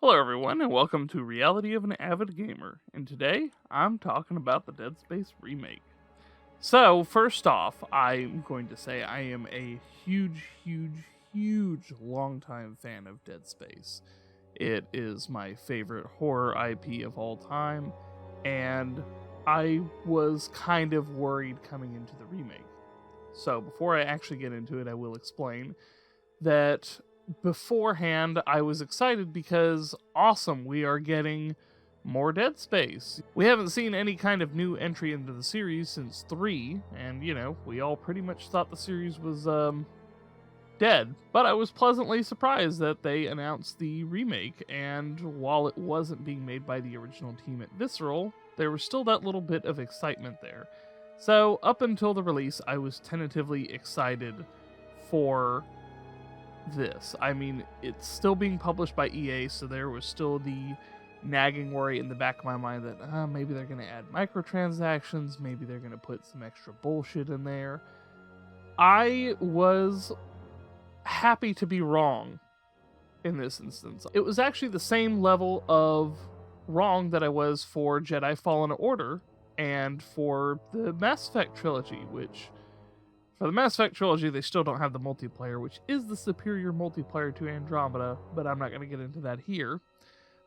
Hello, everyone, and welcome to Reality of an Avid Gamer. And today, I'm talking about the Dead Space remake. So, first off, I'm going to say I am a huge, longtime fan of Dead Space. It is my favorite horror IP of all time, and I was kind of worried coming into the remake. So, before I actually get into it, I will explain that beforehand, I was excited because awesome, we are getting more Dead Space. We haven't seen any kind of new entry into the series since 3, and we all pretty much thought the series was dead. But I was pleasantly surprised that they announced the remake, and while it wasn't being made by the original team at Visceral, there was still that little bit of excitement there. So, up until the release, I was tentatively excited for this. I mean, it's still being published by EA, so there was still the nagging worry in the back of my mind that maybe they're going to add microtransactions, maybe they're going to put some extra bullshit in there. I was happy to be wrong in this instance. It was actually the same level of wrong that I was for Jedi Fallen Order and for the Mass Effect trilogy, which for the Mass Effect trilogy, they still don't have the multiplayer, which is the superior multiplayer to Andromeda, but I'm not going to get into that here.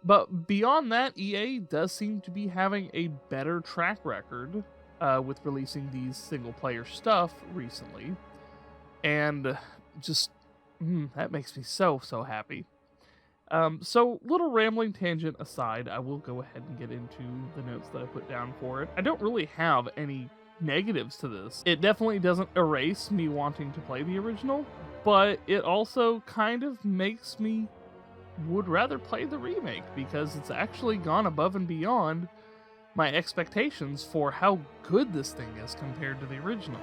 But beyond that, EA does seem to be having a better track record with releasing these single-player stuff recently. And just, that makes me so happy. So, little rambling tangent aside, I will go ahead and get into the notes that I put down for it. I don't really have any negatives to this. It definitely doesn't erase me wanting to play the original, but it also kind of makes me would rather play the remake because it's actually gone above and beyond my expectations for how good this thing is compared to the original.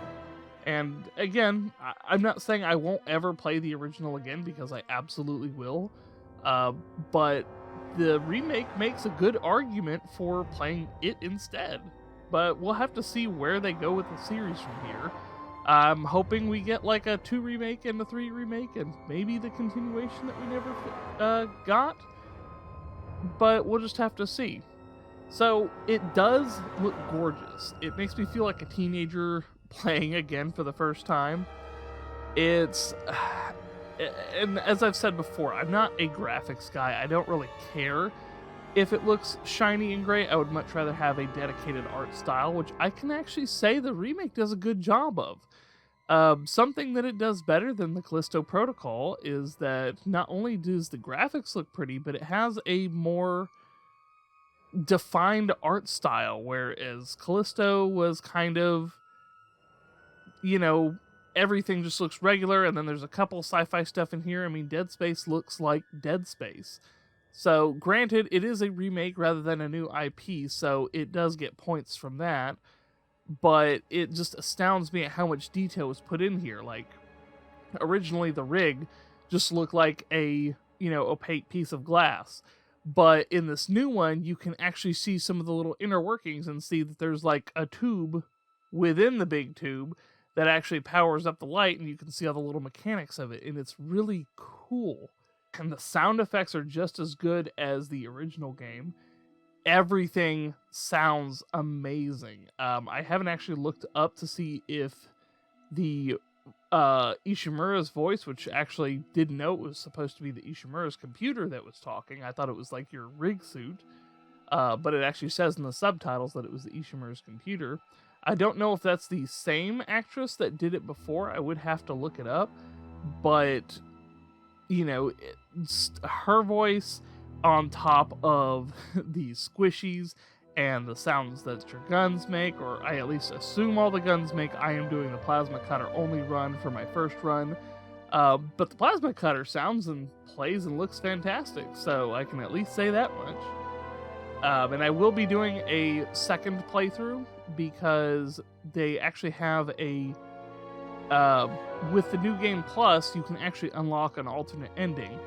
And again, I'm not saying I won't ever play the original again because I absolutely will, but the remake makes a good argument for playing it instead. But we'll have to see where they go with the series from here. I'm hoping we get like a 2 remake and a 3 remake and maybe the continuation that we never got. But we'll just have to see. So it does look gorgeous. It makes me feel like a teenager playing again for the first time. It's... And as I've said before, I'm not a graphics guy. I don't really care. If it looks shiny and great, I would much rather have a dedicated art style, which I can actually say the remake does a good job of. Something that it does better than the Callisto Protocol is that not only does the graphics look pretty, but it has a more defined art style, whereas Callisto was kind of, everything just looks regular, and then there's a couple sci-fi stuff in here. I mean, Dead Space looks like Dead Space. So, granted, it is a remake rather than a new IP, so it does get points from that, but it just astounds me at how much detail was put in here. Like, originally the rig just looked like a, opaque piece of glass, but in this new one, you can actually see some of the little inner workings and see that there's like a tube within the big tube that actually powers up the light, and you can see all the little mechanics of it, and it's really cool. And the sound effects are just as good as the original game. Everything sounds amazing. I haven't actually looked up to see if the Ishimura's voice, which actually didn't know it was supposed to be the Ishimura's computer that was talking. I thought it was like your rig suit. But it actually says in the subtitles that it was the Ishimura's computer. I don't know if that's the same actress that did it before. I would have to look it up. But her voice on top of the squishies and the sounds that your guns make, or I at least assume all the guns make. I am doing the plasma cutter only run for my first run, but the plasma cutter sounds and plays and looks fantastic, so I can at least say that much. And I will be doing a second playthrough because they actually have a with the New Game Plus, you can actually unlock an alternate ending,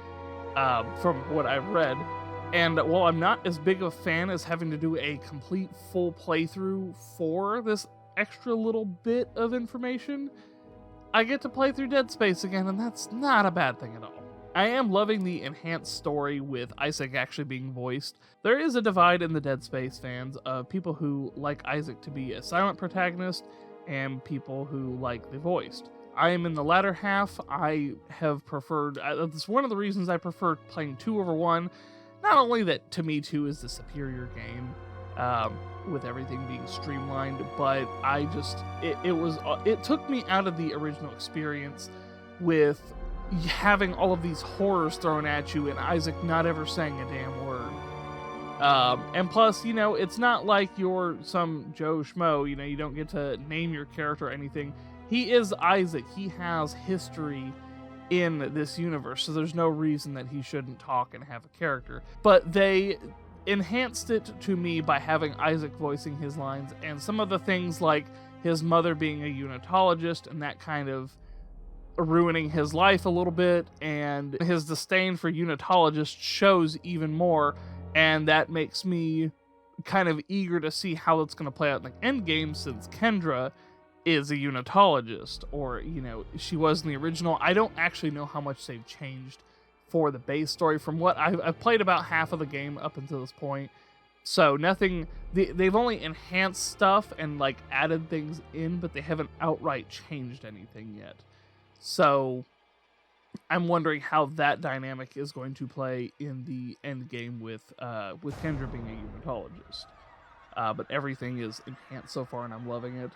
from what I've read. And while I'm not as big of a fan as having to do a complete full playthrough for this extra little bit of information, I get to play through Dead Space again, and that's not a bad thing at all. I am loving the enhanced story with Isaac actually being voiced. There is a divide in the Dead Space fans of people who like Isaac to be a silent protagonist and people who like the voiced. I am in the latter half. I have preferred, it's one of the reasons I prefer playing 2 over 1. Not only that to me 2 is the superior game, with everything being streamlined, but I just, it took me out of the original experience with having all of these horrors thrown at you and Isaac not ever saying a damn word. And plus, you know, it's not like you're some Joe Schmo, you know, you don't get to name your character or anything. He is Isaac. He has history in this universe, so there's no reason that he shouldn't talk and have a character. But they enhanced it to me by having Isaac voicing his lines, and some of the things like his mother being a unitologist and that kind of ruining his life a little bit, and his disdain for unitologists shows even more, and that makes me kind of eager to see how it's going to play out in the end game, since Kendra is a unitologist, or, you know, she was in the original. I don't actually know how much they've changed for the base story. From what I've played about half of the game up until this point, so nothing, they've only enhanced stuff and like added things in, but they haven't outright changed anything yet. So I'm wondering how that dynamic is going to play in the end game with Kendra being a unitologist. But everything is enhanced so far, and I'm loving it.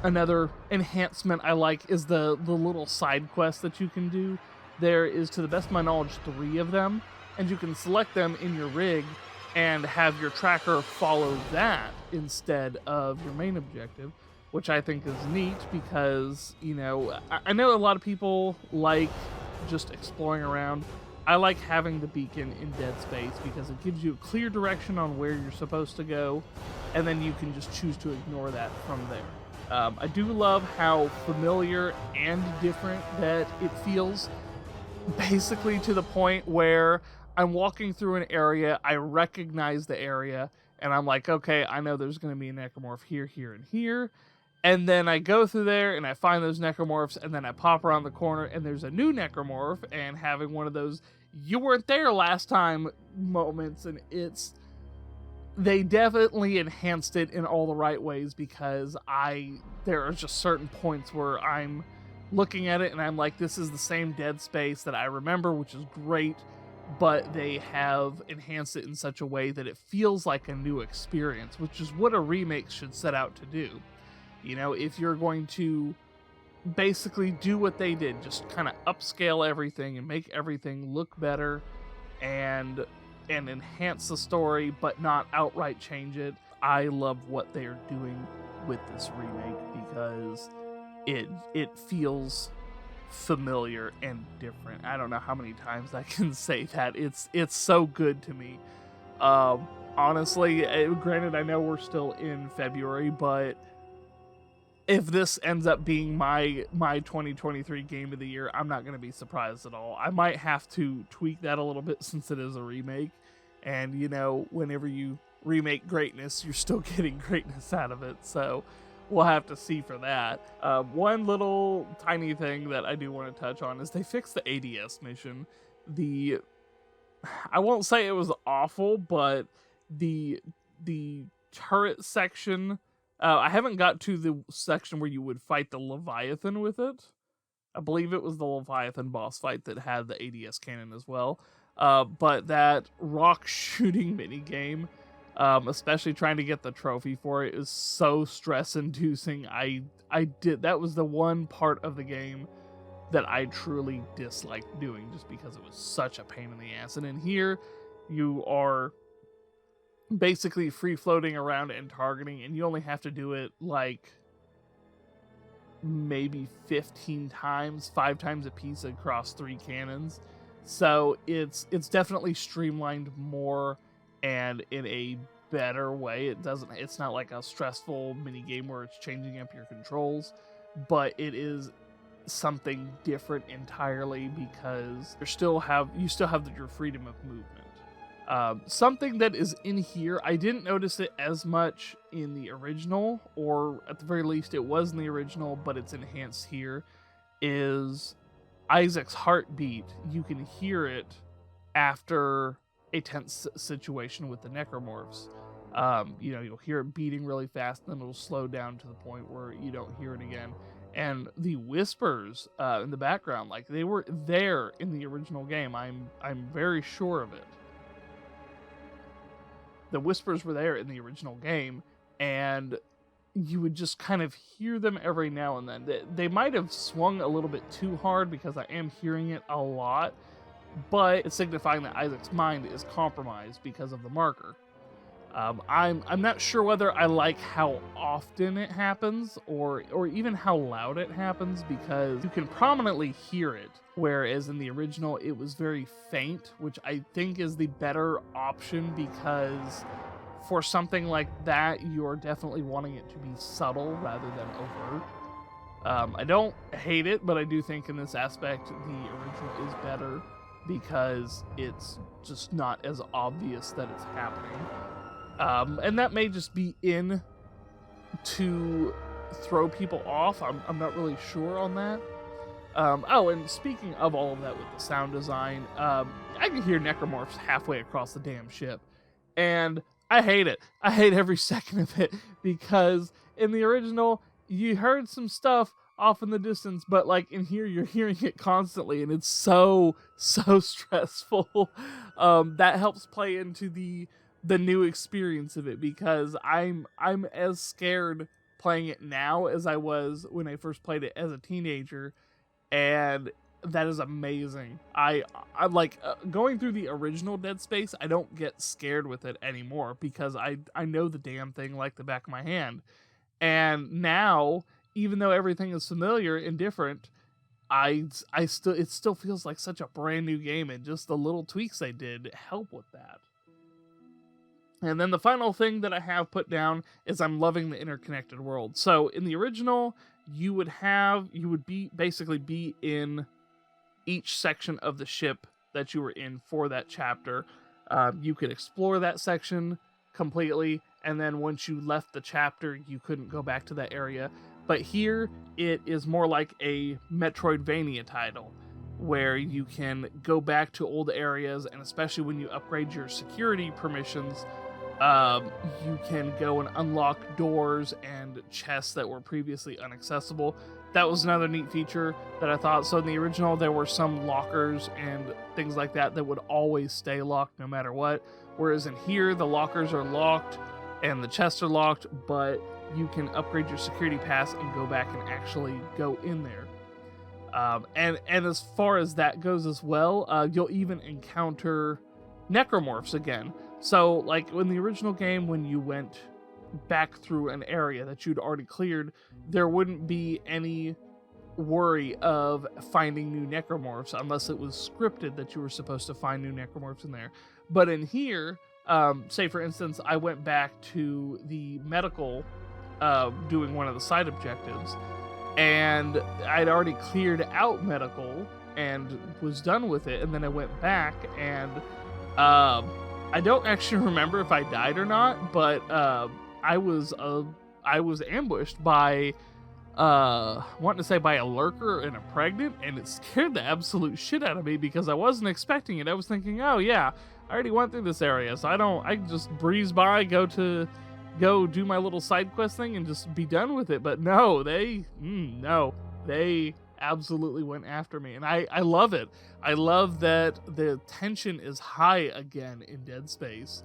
Another enhancement I like is the little side quests that you can do. There is, to the best of my knowledge, 3 of them, and you can select them in your rig and have your tracker follow that instead of your main objective, which I think is neat because, you know, I know a lot of people like just exploring around. I like having the beacon in Dead Space because it gives you a clear direction on where you're supposed to go, and then you can just choose to ignore that from there. I do love how familiar and different that it feels, basically to the point where I'm walking through an area, I recognize the area, and I'm like, okay, I know there's going to be a necromorph here, here, and here. And then I go through there and I find those necromorphs, and then I pop around the corner and there's a new necromorph, and having one of those "you weren't there last time" moments. And they definitely enhanced it in all the right ways, because there are just certain points where I'm looking at it and I'm like, this is the same Dead Space that I remember, which is great, but they have enhanced it in such a way that it feels like a new experience, which is what a remake should set out to do. You know, if you're going to basically do what they did, just kind of upscale everything and make everything look better and enhance the story, but not outright change it. I love what they're doing with this remake because it feels familiar and different. I don't know how many times I can say that. It's so good to me. Honestly, granted, I know we're still in February, but if this ends up being my 2023 game of the year, I'm not going to be surprised at all. I might have to tweak that a little bit since it is a remake. And, you know, whenever you remake greatness, you're still getting greatness out of it. So we'll have to see for that. One little tiny thing that I do want to touch on is they fixed the ADS mission. I won't say it was awful, but the turret section, I haven't got to the section where you would fight the Leviathan with it. I believe it was the Leviathan boss fight that had the ADS cannon as well. But that rock shooting minigame, especially trying to get the trophy for it, is so stress-inducing. That was the one part of the game that I truly disliked doing, just because it was such a pain in the ass. And in here, you are basically free-floating around and targeting, and you only have to do it like maybe 15 times, 5 times a piece across 3 cannons. So it's definitely streamlined more and in a better way. It's not like a stressful mini game where it's changing up your controls, but it is something different entirely because you still have your freedom of movement. Something that is in here, I didn't notice it as much in the original, or at the very least it was in the original, but it's enhanced here, is Isaac's heartbeat, you can hear it after a tense situation with the necromorphs. You'll hear it beating really fast, and then it'll slow down to the point where you don't hear it again. And the whispers in the background, like they were there in the original game. I'm very sure of it. The whispers were there in the original game, and you would just kind of hear them every now and then. They might have swung a little bit too hard because I am hearing it a lot, but it's signifying that Isaac's mind is compromised because of the marker. I'm not sure whether I like how often it happens or even how loud it happens, because you can prominently hear it, whereas in the original it was very faint, which I think is the better option, because for something like that you're definitely wanting it to be subtle rather than overt. I don't hate it, but I do think in this aspect the original is better because it's just not as obvious that it's happening. And that may just be in to throw people off. I'm not really sure on that. And speaking of all of that with the sound design, I can hear necromorphs halfway across the damn ship. And I hate it. I hate every second of it, because in the original, you heard some stuff off in the distance, but like in here, you're hearing it constantly, and it's so stressful. That helps play into the new experience of it, because I'm as scared playing it now as I was when I first played it as a teenager, and that is amazing. I'm like going through the original Dead Space, I don't get scared with it anymore because I know the damn thing like the back of my hand. And now, even though everything is familiar and different, it still feels like such a brand new game, and just the little tweaks they did help with that. And then the final thing that I have put down is I'm loving the interconnected world. So in the original, you would basically be in each section of the ship that you were in for that chapter. You could explore that section completely, and then once you left the chapter, you couldn't go back to that area. But here, it is more like a Metroidvania title, where you can go back to old areas, and especially when you upgrade your security permissions, you can go and unlock doors and chests that were previously inaccessible. That was another neat feature that I thought. So in the original, there were some lockers and things like that would always stay locked no matter what. Whereas in here, the lockers are locked and the chests are locked, but you can upgrade your security pass and go back and actually go in there. And as far as that goes as well, you'll even encounter necromorphs again. So, like in the original game, when you went back through an area that you'd already cleared, there wouldn't be any worry of finding new necromorphs unless it was scripted that you were supposed to find new necromorphs in there. But in here, say for instance, I went back to the medical, doing one of the side objectives, and I'd already cleared out medical and was done with it, and then I went back and I don't actually remember if I died or not, but I was ambushed by by a lurker and a pregnant, and it scared the absolute shit out of me because I wasn't expecting it. I was thinking, oh yeah, I already went through this area, so I just breeze by, go do my little side quest thing and just be done with it. But no, they absolutely went after me, and I love it. I love that the tension is high again in Dead Space.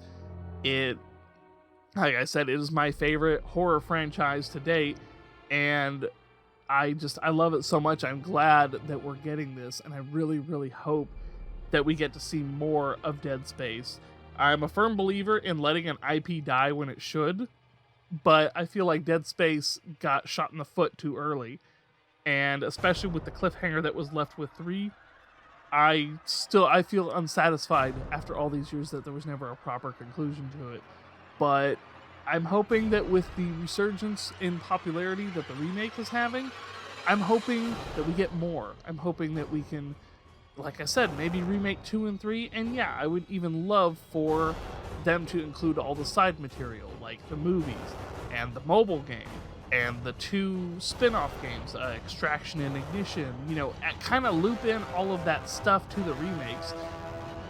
Like I said, it is my favorite horror franchise to date, and I love it so much. I'm glad that we're getting this, and I really, really hope that we get to see more of Dead Space. I'm a firm believer in letting an IP die when it should, but I feel like Dead Space got shot in the foot too early. And especially with the cliffhanger that was left with 3, I feel unsatisfied after all these years that there was never a proper conclusion to it. But I'm hoping that with the resurgence in popularity that the remake is having, I'm hoping that we get more. I'm hoping that we can, like I said, maybe remake 2 and 3, and yeah, I would even love for them to include all the side material, like the movies and the mobile game and the two spin-off games, Extraction and Ignition, kind of loop in all of that stuff to the remakes,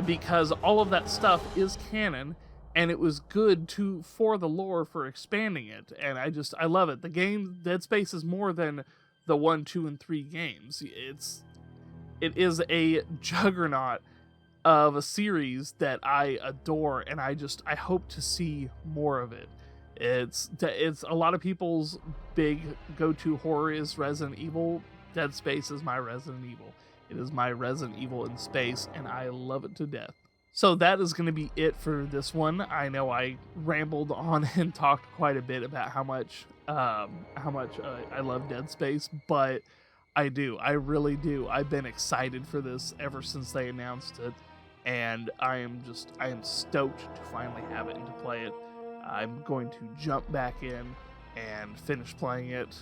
because all of that stuff is canon, and it was good for the lore, for expanding it. And I love it. The game Dead Space is more than the 1, 2, and 3 games. It is a juggernaut of a series that I adore, and I hope to see more of it. It's a lot of people's big go-to horror is Resident Evil. Dead Space is my Resident Evil. It is my Resident Evil in space, and I love it to death. So that is going to be it for this one. I know I rambled on and talked quite a bit about how much I love Dead Space, but I really do. I've been excited for this ever since they announced it, and I am stoked to finally have it and to play it. I'm going to jump back in and finish playing it.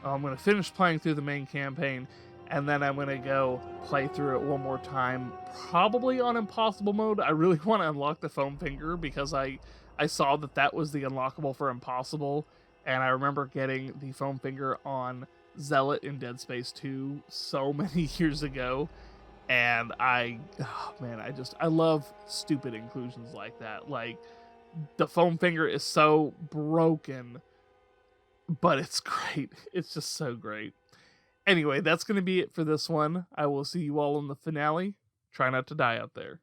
I'm going to finish playing through the main campaign, and then I'm going to go play through it one more time, probably on impossible mode. I really want to unlock the foam finger, because I saw that was the unlockable for impossible, and I remember getting the foam finger on Zealot in Dead Space 2 so many years ago, and I love stupid inclusions like that. Like, the foam finger is so broken, but it's great. It's just so great. Anyway, that's going to be it for this one. I will see you all in the finale. Try not to die out there.